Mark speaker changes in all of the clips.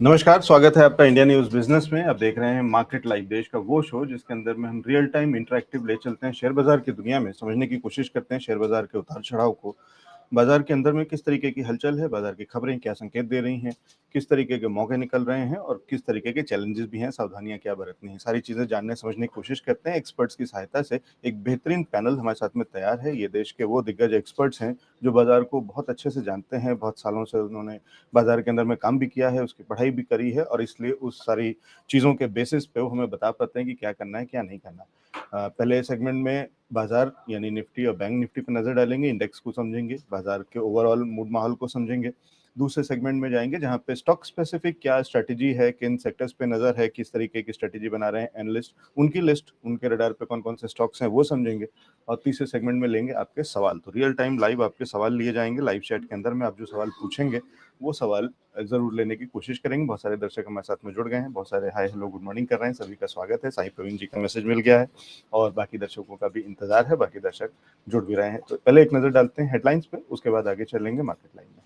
Speaker 1: नमस्कार, स्वागत है आपका इंडिया न्यूज़ बिज़नेस में। आप देख रहे हैं मार्केट लाइव, देश का वो शो जिसके अंदर में हम रियल टाइम इंटरैक्टिव ले चलते हैं शेयर बाज़ार की दुनिया में, समझने की कोशिश करते हैं शेयर बाज़ार के उतार-चढ़ाव को। बाज़ार के अंदर में किस तरीके की हलचल है, बाज़ार की खबरें क्या संकेत दे रही हैं, किस तरीके के मौके निकल रहे हैं और किस तरीके के चैलेंजेस भी हैं, सावधानियाँ क्या बरतनी हैं। सारी चीज़ें जानने समझने की कोशिश करते हैं एक्सपर्ट्स की सहायता से। एक बेहतरीन पैनल हमारे साथ में तैयार है। ये देश के वो दिग्गज एक्सपर्ट्स हैं, जो बाज़ार को बहुत अच्छे से जानते हैं, बहुत सालों से उन्होंने बाज़ार के अंदर में काम भी किया है, उसकी पढ़ाई भी करी है और इसलिए उस सारी चीज़ों के बेसिस पे वो हमें बता पाते हैं कि क्या करना है, क्या नहीं करना है। पहले सेगमेंट में बाज़ार यानी निफ्टी और बैंक निफ्टी पे नज़र डालेंगे, इंडेक्स को समझेंगे, बाज़ार के ओवरऑल मूड माहौल को समझेंगे। दूसरे सेगमेंट में जाएँगे जहाँ पे स्टॉक स्पेसिफिक क्या स्ट्रैटेजी है, किन सेक्टर्स पे नज़र है, किस तरीके की स्ट्रैटेजी बना रहे हैं एनालिस्ट, उनकी लिस्ट, उनके रडार पे कौन-कौन से स्टॉक्स हैं वो समझेंगे। और तीसरे सेगमेंट में लेंगे आपके सवाल। तो रियल टाइम लाइव आपके सवाल लिए जाएँगे, लाइव चैट के अंदर में आप जो सवाल पूछेंगे, वो सवाल ज़रूर लेने की कोशिश करेंगे। बहुत सारे दर्शक हमारे साथ में जुड़ गए हैं, बहुत सारे हाय, हेलो, गुड मॉर्निंग कर रहे हैं, सभी का स्वागत है। साईं प्रवीण जी का मैसेज मिल गया है और बाकी दर्शकों का भी इंतज़ार है, बाकी दर्शक जुड़ भी रहे हैं। तो पहले एक नज़र डालते हैं हेडलाइंस पे, उसके बाद आगे चलेंगे मार्केट लाइन में।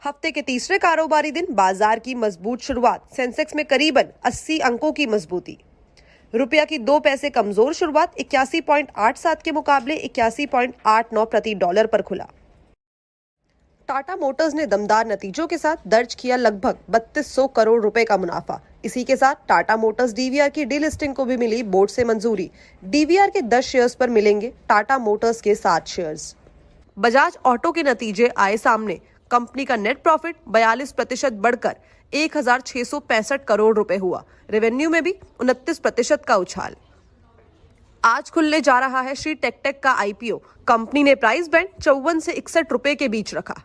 Speaker 2: हफ्ते के तीसरे कारोबारी दिन बाजार की मजबूत शुरुआत, सेंसेक्स में करीबन 80 अंकों की मजबूती। रुपया की 2 पैसे कमजोर शुरुआत 81.87 के मुकाबले 81.89 प्रति डॉलर पर खुला। टाटा मोटर्स ने दमदार नतीजों के साथ दर्ज किया लगभग 3200 करोड़ रुपए का मुनाफा। इसी के साथ टाटा मोटर्स डीवीआर की डीलिस्टिंग को भी मिली बोर्ड से मंजूरी। डीवीआर के 10 शेयर्स पर मिलेंगे टाटा मोटर्स के 7 शेयर्स। बजाज ऑटो के नतीजे आए सामने। कंपनी का नेट प्रॉफिट 42% बढ़कर 1665 करोड़ रुपए हुआ। रेवेन्यू में भी 29% का उछाल। आज खुलने जा रहा है श्री टेकटेक का आईपीओ। कंपनी ने प्राइस बैंड 54 से 61 रुपए के बीच रखा।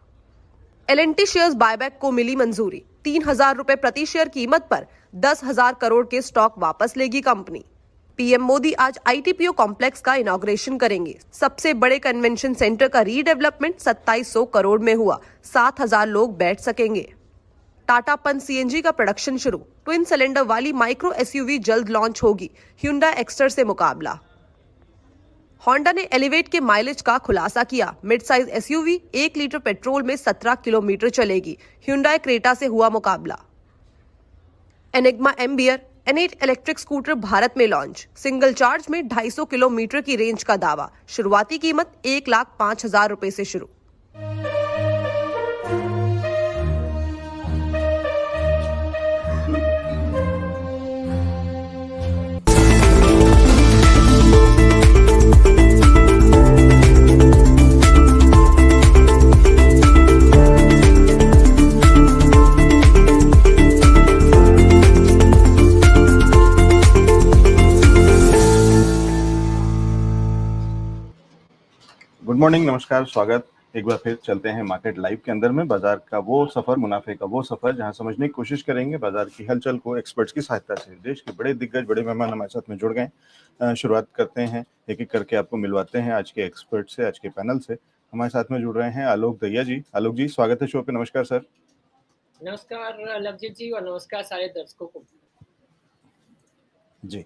Speaker 2: एलएनटी शेयर्स बायबैक को मिली मंजूरी। 3000 रुपए प्रति शेयर कीमत पर 10,000 करोड़ के स्टॉक वापस लेगी कंपनी। पीएम मोदी आज आईटीपीओ कॉम्प्लेक्स का इनॉग्रेशन करेंगे। सबसे बड़े कन्वेंशन सेंटर का रीडेवलपमेंट 2700 करोड़ में हुआ। 7,000 लोग बैठ सकेंगे। टाटा पंच सीएनजी का प्रोडक्शन शुरू। ट्विन सिलेंडर वाली माइक्रो एसयूवी जल्द लॉन्च होगी। Hyundai एक्स्टर से मुकाबला। होंडा ने एलिवेट के माइलेज का खुलासा किया। Mid size SUV 1 litre petrol में 17 किलोमीटर चलेगी। Hyundai क्रेटा से हुआ मुकाबला। Enigma Ambier N8 electric scooter Bharat में लॉन्च। सिंगल चार्ज में 250 किलोमीटर की रेंज का दावा। शुरुआती कीमत 1,05,000 रुपए से शुरू।
Speaker 1: गुड मॉर्निंग, नमस्कार, स्वागत। एक बार फिर चलते हैं मार्केट लाइव के अंदर में। बाजार का वो सफर, मुनाफे का वो सफर जहां समझने की कोशिश करेंगे बाजार की हलचल को एक्सपर्ट्स की सहायता से। देश के बड़े दिग्गज, बड़े मेहमान हमारे साथ में जुड़ गए। शुरुआत करते हैं, एक एक करके आपको मिलवाते हैं आज के एक्सपर्ट से, आज के पैनल से। हमारे साथ में जुड़ रहे हैं आलोक दहिया जी। आलोक जी, स्वागत है शो पे। नमस्कार सर।
Speaker 3: नमस्कार लवजीत जी और नमस्कार सारे दर्शकों को
Speaker 1: जी।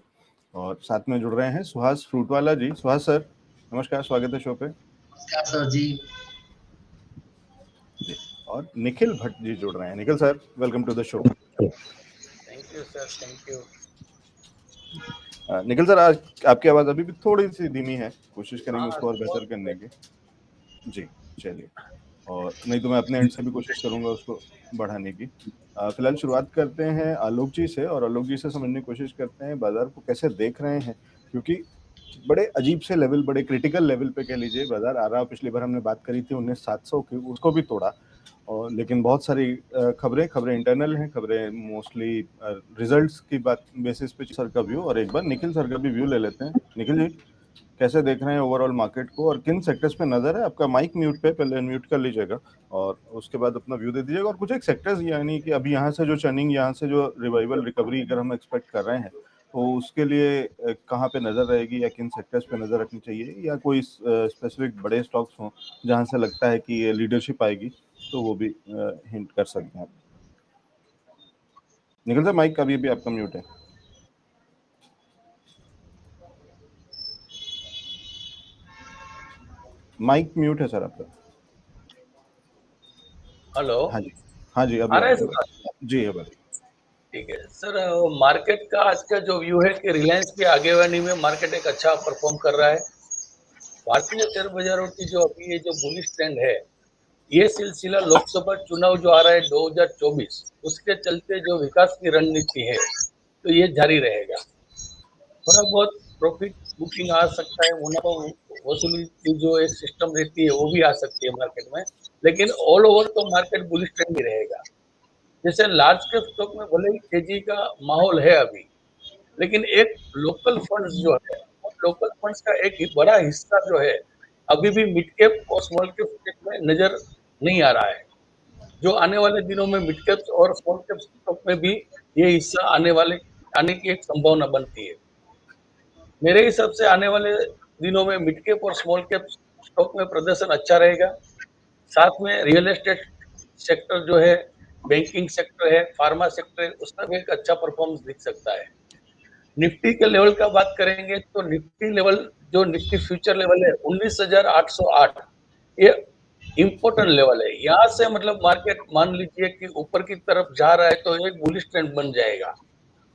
Speaker 1: और साथ में जुड़ रहे हैं सुहास फ्रूटवाला जी। सुहास सर, नमस्कार, स्वागत है शो पे।
Speaker 4: नमस्कार सर जी।
Speaker 1: जी। और निखिल भट्ट जी जुड़ रहे हैं। Nikhil sir, welcome to the show.
Speaker 3: Thank you sir, thank you.
Speaker 1: Nikhil sir, आज आपकी आवाज अभी भी थोड़ी सी धीमी है, कोशिश करेंगे उसको और बेहतर करने की। जी, चलिए। और नहीं तो मैं अपने एंड से भी कोशिश करूंगा उसको बढ़ाने की। फिलहाल शुरुआत करते हैं आलोक जी से, और आलोक जी से समझने की कोशिश करते हैं बाजार को कैसे देख रहे हैं, क्योंकि बड़े अजीब से लेवल, बड़े क्रिटिकल लेवल पे कह लीजिए बाजार आ रहा। पिछली बार हमने बात करी थी 19,700 की, उसको भी तोड़ा। और लेकिन बहुत सारी खबरें इंटरनल हैं, खबरें मोस्टली रिजल्ट्स की बात बेसिस पे सर का व्यू, और एक बार निखिल सर का भी व्यू ले लेते हैं। निखिल जी, कैसे देख रहे हैं ओवरऑल मार्केट को और किन सेक्टर्स पे नजर है? आपका माइक म्यूट पे, पहले अनम्यूट कर लीजिएगा और उसके बाद अपना व्यू दे दीजिएगा। और कुछ एक सेक्टर्स, यानी कि अभी यहाँ से जो चर्निंग, यहाँ से जो रिवाइवल, रिकवरी अगर हम एक्सपेक्ट कर रहे हैं, तो उसके लिए कहाँ पे नजर रहेगी, या किन सेक्टर्स पे नजर रखनी चाहिए, या कोई स्पेसिफिक बड़े स्टॉक्स हों जहाँ से लगता है कि ये लीडरशिप आएगी, तो वो भी हिंट कर सकते हैं। निखिल सर, माइक अभी भी आपका म्यूट है। माइक म्यूट है सर आपका।
Speaker 4: हेलो,
Speaker 1: हाँ जी अभी
Speaker 4: आ रहा है
Speaker 1: आ रहा
Speaker 4: सर?
Speaker 1: है। जी अब आ रही
Speaker 4: ठीक है सर। मार्केट का आज का जो व्यू है कि रिलायंस की आगेवानी में मार्केट एक अच्छा परफॉर्म कर रहा है। भारतीय शेयर बाजारों की जो अभी ये जो बुलिश ट्रेंड है, ये सिलसिला लोकसभा चुनाव जो आ रहा है 2024, उसके चलते जो विकास की रणनीति है, तो ये जारी रहेगा। थोड़ा बहुत प्रॉफिट बुकिंग आ सकता है, मुनाफा वसूली की जो एक सिस्टम रहती है वो भी आ सकती है मार्केट में, लेकिन ऑल ओवर तो मार्केट बुलिश ट्रेंड ही रहेगा। जैसे लार्ज कैप स्टॉक में भले ही तेजी का माहौल है अभी, लेकिन एक लोकल फंड्स जो है, उन लोकल फंड्स का एक बड़ा हिस्सा जो है अभी भी मिड कैप और स्मॉल कैप स्टॉक में नजर नहीं आ रहा है। जो आने वाले दिनों में मिड कैप्स और स्मॉल कैप स्टॉक में भी ये हिस्सा आने की एक संभावना बनती है। मेरे हिसाब से आने वाले दिनों में मिड कैप और स्मॉल कैप स्टॉक में प्रदर्शन अच्छा रहेगा। साथ में रियल एस्टेट सेक्टर जो है, बैंकिंग सेक्टर है, फार्मा सेक्टर है, उसका भी एक अच्छा परफॉर्मेंस दिख सकता है। निफ्टी के लेवल का बात करेंगे तो निफ्टी लेवल, जो निफ्टी फ्यूचर लेवल है 19,808, ये इम्पोर्टेंट लेवल है। यहाँ से मतलब मार्केट मान लीजिए कि ऊपर की तरफ जा रहा है तो एक बुलिश ट्रेंड बन जाएगा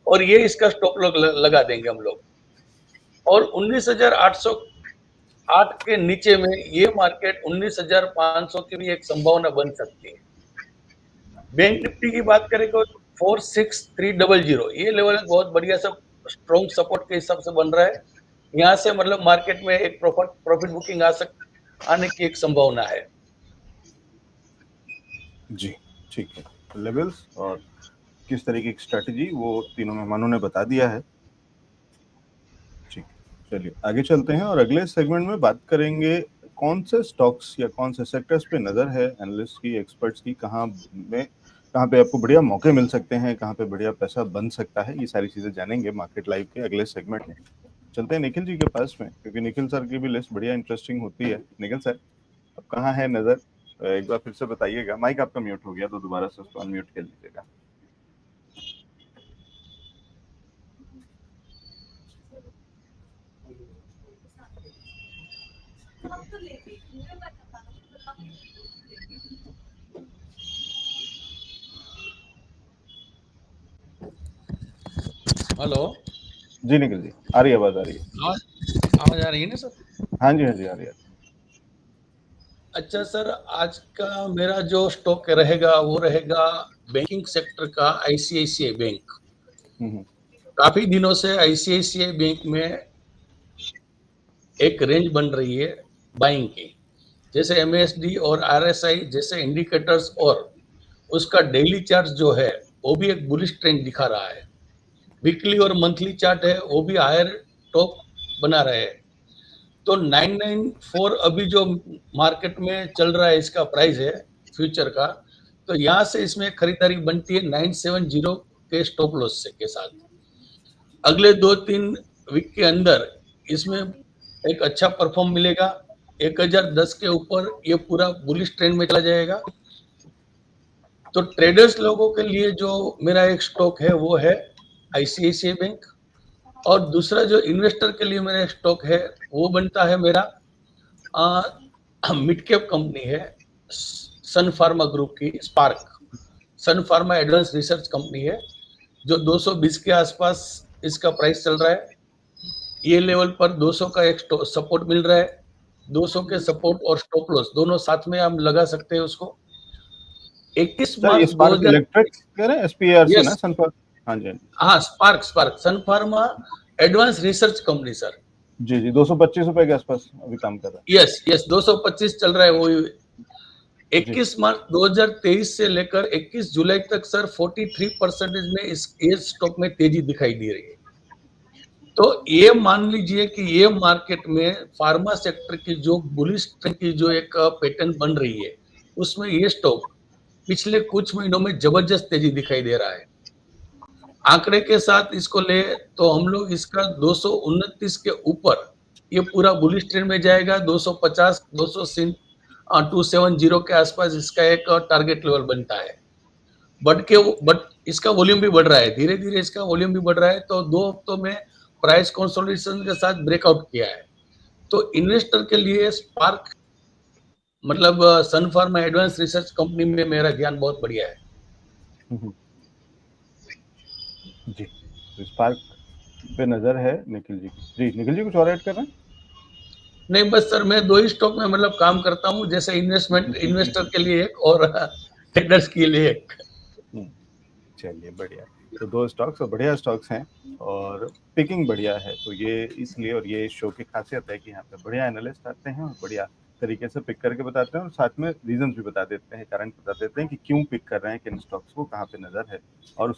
Speaker 4: और ये इसका स्टॉप लगा देंगे हम लोग। और 19,808 के नीचे में ये मार्केट 19,500 की भी एक संभावना बन सकती है। बैंक निफ्टी की बात करें तो 46300, ये लेवल बहुत बढ़िया सा स्ट्रॉन्ग सपोर्ट के हिसाब से बन रहा है। यहाँ से मतलब मार्केट में एक प्रॉफिट बुकिंग आने की एक संभावना है।
Speaker 1: जी ठीक है। लेवल्स और किस तरीके की स्ट्रेटजी वो तीनों मेहमानों ने बता दिया है। ठीक, चलिए आगे चलते हैं और अगले सेगमेंट में बात करेंगे कौन से स्टॉक्स या कौन से सेक्टर्स पे नज़र है एनालिस्ट की, एक्सपर्ट्स की, कहाँ पे आपको बढ़िया मौके मिल सकते हैं, कहाँ पे बढ़िया पैसा बन सकता है। ये सारी चीज़ें जानेंगे मार्केट लाइव के अगले सेगमेंट में। चलते हैं निखिल जी के पास में, क्योंकि निखिल सर की भी लिस्ट बढ़िया इंटरेस्टिंग होती है। निखिल सर अब कहाँ है नज़र, एक बार फिर से बताइएगा। माइक आपका म्यूट हो गया तो दोबारा से उसको अनम्यूट कर लीजिएगा।
Speaker 4: हेलो
Speaker 1: जी निखिल जी, आ रही है आवाज, आ रही है।
Speaker 4: आवाज आ रही है ना सर?
Speaker 1: हाँ जी आ रही है।
Speaker 4: अच्छा सर, आज का मेरा जो स्टॉक रहेगा वो रहेगा बैंकिंग सेक्टर का आईसीआईसीआई बैंक। काफी दिनों से आईसीआईसीआई बैंक में एक रेंज बन रही है बाइंग की। जैसे एमएसडी और आरएसआई जैसे इंडिकेटर्स और उसका डेली चार्ट जो है वो भी एक बुलिश ट्रेंड दिखा रहा है। वीकली और मंथली चार्ट है वो भी हायर टॉप बना रहे हैं। तो 994 अभी जो मार्केट में चल रहा है इसका प्राइस है फ्यूचर का, तो यहाँ से इसमें खरीदारी बनती है 970 के स्टॉप लॉस से के साथ। अगले 2-3 वीक के अंदर इसमें एक अच्छा परफॉर्म मिलेगा। 1010 के ऊपर ये पूरा बुलिश ट्रेंड में चला जाएगा। तो ट्रेडर्स लोगों के लिए जो मेरा एक स्टॉक है वो है आईसीआईसीआई बैंक, और दूसरा जो इन्वेस्टर के लिए मेरा स्टॉक है वो बनता है मेरा मिड कैप कंपनी है सन फार्मा ग्रुप की spark. Sun Pharma advance research company है जो 220 के आसपास इसका प्राइस चल रहा है। ये लेवल पर 200 का एक सपोर्ट मिल रहा है। 200 के सपोर्ट और स्टॉप लॉस दोनों साथ में हम लगा सकते हैं उसको। 21 मार्च 2000
Speaker 1: इलेक्ट्रिक कह रहे हैं, एसपीआरसी ना,
Speaker 4: यस,
Speaker 1: सनफार्मा। हाँ जी
Speaker 4: हाँ Sparc Sun Pharma advance research company sir.
Speaker 1: जी 225 रुपए के आसपास अभी काम कर रहा है।
Speaker 4: यस 225 चल रहा है वो। 21 मार्च 2023 से लेकर 21 जुलाई तक सर 43% में इस स्टॉक में तेजी दिखाई दे रही है। तो ये मान लीजिए कि ये मार्केट में फार्मा सेक्टर की जो बुलिश की जो एक पैटर्न बन रही है उसमें ये स्टॉक पिछले कुछ महीनों में जबरदस्त तेजी दिखाई दे रहा है। आंकड़े के साथ इसको ले तो हम लोग इसका 229 के ऊपर ये पूरा बुलिश ट्रेंड में जाएगा। 250 270 के आसपास इसका एक टारगेट लेवल बनता है। बट इसका वॉल्यूम भी बढ़ रहा है, धीरे धीरे इसका वॉल्यूम भी बढ़ रहा है। तो 2 हफ्तों में प्राइस कंसोलिडेशन के साथ ब्रेकआउट किया है। तो इन्वेस्टर के लिए स्पार्क मतलब सन फार्मा एडवांस रिसर्च कंपनी में मेरा ध्यान बहुत बढ़िया है।
Speaker 1: हम्म, जी। तो स्पार्क पे नजर है निखिल जी की। जी निखिल जी कुछ और ऐड कर रहे
Speaker 4: नहीं बस सर, मैं 2 ही स्टॉक में मतलब काम करता हूँ, जैसे
Speaker 1: हैं?
Speaker 4: इन्वेस्टर के लिए एक और ट्रेडर्स के लिए एक।
Speaker 1: हम्म, चलिए बढ़िया। तो दो स्टॉक्स और बढ़िया स्टॉक्स हैं और पिकिंग बढ़िया है, तो ये इसलिए, और ये इस शो की खासियत है कि यहाँ पे बढ़िया एनालिस्ट आते हैं और बढ़िया तरीके से पिक करके बताते हैं और साथ में रीजंस भी बता देते हैं, कारण बता देते हैं कि क्यों पिक कर रहे हैं, किन स्टॉक्स को कहाँ पे नजर है और